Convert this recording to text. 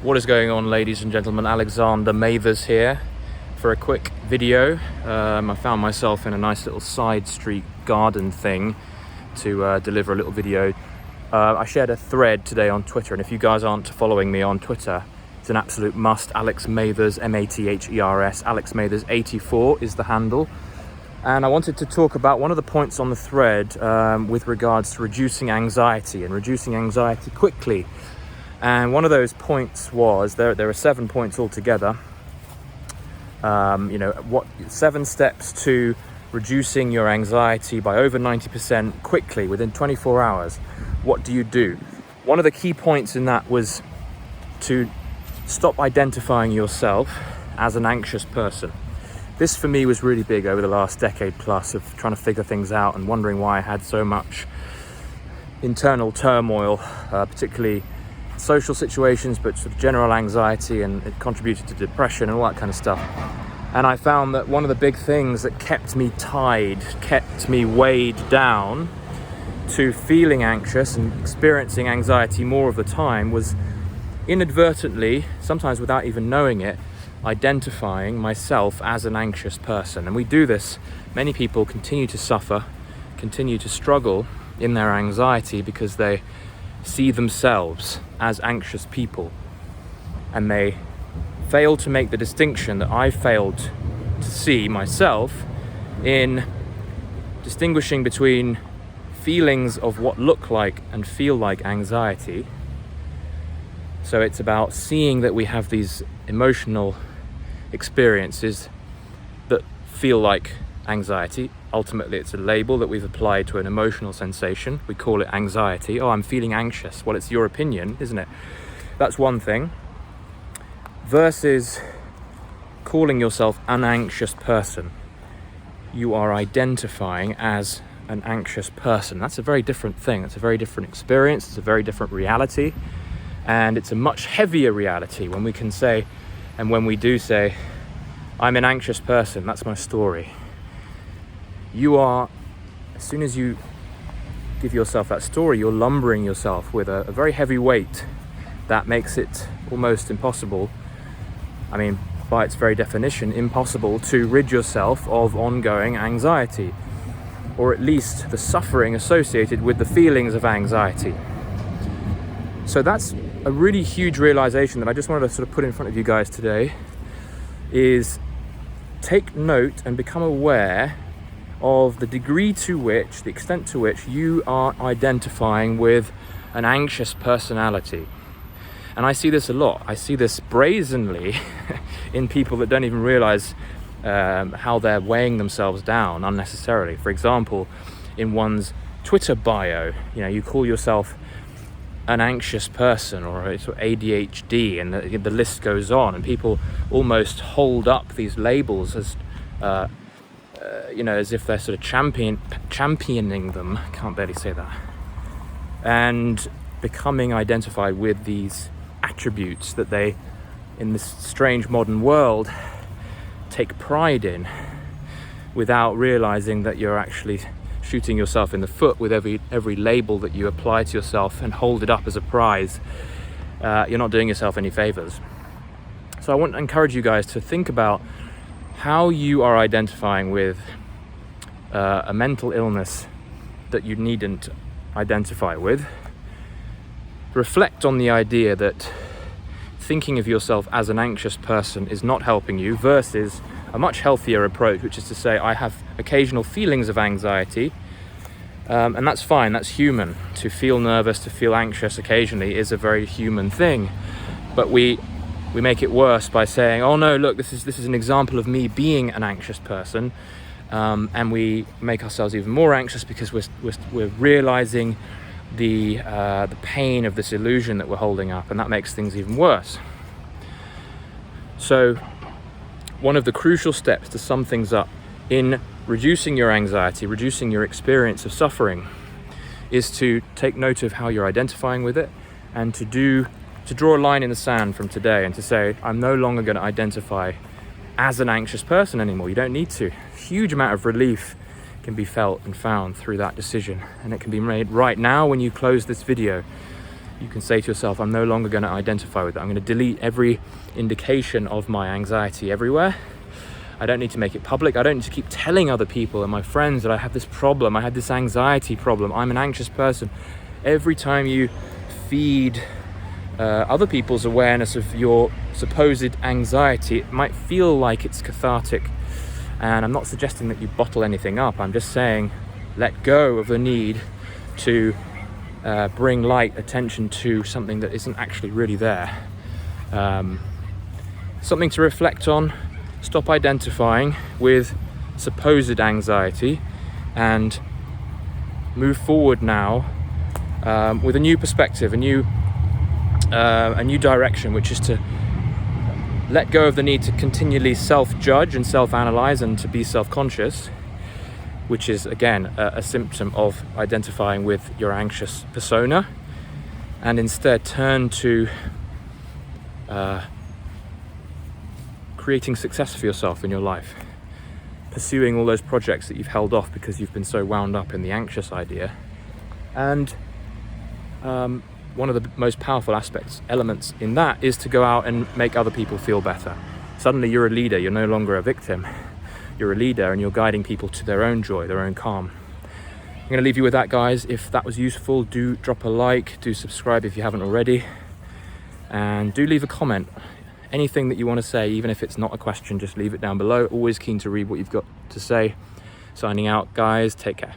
What is going on, ladies and gentlemen? Alexander Mathers here for a quick video. I found myself in a nice little side street garden thing to deliver a little video. I shared a thread today on Twitter, and if you guys aren't following me on Twitter, it's an absolute must. Alex Mathers, M-A-T-H-E-R-S. Alex Mathers 84 is the handle. And I wanted to talk about one of the points on the thread with regards to reducing anxiety and reducing anxiety quickly. And one of those points was, there are 7 points altogether. 7 steps to reducing your anxiety by over 90% quickly within 24 hours. What do you do? One of the key points in that was to stop identifying yourself as an anxious person. This for me was really big over the last decade plus of trying to figure things out and wondering why I had so much internal turmoil, particularly social situations, but sort of general anxiety, and it contributed to depression and all that kind of stuff. And I found that one of the big things that kept me tied, kept me weighed down to feeling anxious and experiencing anxiety more of the time was inadvertently, sometimes without even knowing it, identifying myself as an anxious person. And we do this. Many people continue to suffer, continue to struggle in their anxiety because they see themselves as anxious people, and they fail to make the distinction that I failed to see myself in distinguishing between feelings of what look like and feel like anxiety. So it's about seeing that we have these emotional experiences that feel like anxiety. Ultimately, it's a label that we've applied to an emotional sensation. We call it anxiety. Oh, I'm feeling anxious. Well, it's your opinion, isn't it? That's one thing. Versus calling yourself an anxious person. You are identifying as an anxious person. That's a very different thing. It's a very different experience. It's a very different reality. And it's a much heavier reality when we can say, and when we do say, I'm an anxious person, that's my story. You are, as soon as you give yourself that story, you're lumbering yourself with a very heavy weight that makes it almost impossible, I mean, by its very definition, impossible to rid yourself of ongoing anxiety, or at least the suffering associated with the feelings of anxiety. So that's a really huge realization that I just wanted to sort of put in front of you guys today, is take note and become aware of the degree to which, the extent to which you are identifying with an anxious personality. And I see this a lot. I see this brazenly in people that don't even realize how they're weighing themselves down unnecessarily. For example, in one's Twitter bio, you call yourself an anxious person or a sort of ADHD, and the list goes on, and people almost hold up these labels as as if they're sort of championing them. Can't barely say that. And becoming identified with these attributes that they, in this strange modern world, take pride in, without realizing that you're actually shooting yourself in the foot with every label that you apply to yourself and hold it up as a prize. You're not doing yourself any favors. So I want to encourage you guys to think about how you are identifying with a mental illness that you needn't identify with. Reflect on the idea that thinking of yourself as an anxious person is not helping you, versus a much healthier approach, which is to say, I have occasional feelings of anxiety, and that's fine, that's human. To feel nervous, to feel anxious occasionally is a very human thing. But we make it worse by saying, oh no, look, this is an example of me being an anxious person, and we make ourselves even more anxious because we're realizing the pain of this illusion that we're holding up, and that makes things even worse. So one of the crucial steps to sum things up in reducing your anxiety, reducing your experience of suffering, is to take note of how you're identifying with it, and to draw a line in the sand from today and to say, I'm no longer going to identify as an anxious person anymore. You don't need to. Huge amount of relief can be felt and found through that decision, and it can be made right now when you close this video. you can say to yourself, I'm no longer going to identify with it. I'm going to delete every indication of my anxiety everywhere. I don't need to make it public. I don't need to keep telling other people and my friends that I have this problem. I have this anxiety problem. I'm an anxious person. Every time you feed other people's awareness of your supposed anxiety, it might feel like it's cathartic. And I'm not suggesting that you bottle anything up. I'm just saying, let go of the need to bring light attention to something that isn't actually really there. Something to reflect on. Stop identifying with supposed anxiety and move forward now with a new perspective, a new direction, which is to let go of the need to continually self-judge and self-analyze and to be self-conscious, which is again a symptom of identifying with your anxious persona, and instead turn to creating success for yourself in your life, pursuing all those projects that you've held off because you've been so wound up in the anxious idea. And one of the most powerful elements in that is to go out and make other people feel better. Suddenly you're a leader, you're no longer a victim. You're a leader and you're guiding people to their own joy, their own calm. I'm going to leave you with that, guys. If that was useful, do drop a like, do subscribe if you haven't already, and do leave a comment. Anything that you want to say, even if it's not a question, just leave it down below. Always keen to read what you've got to say. Signing out, guys. Take care.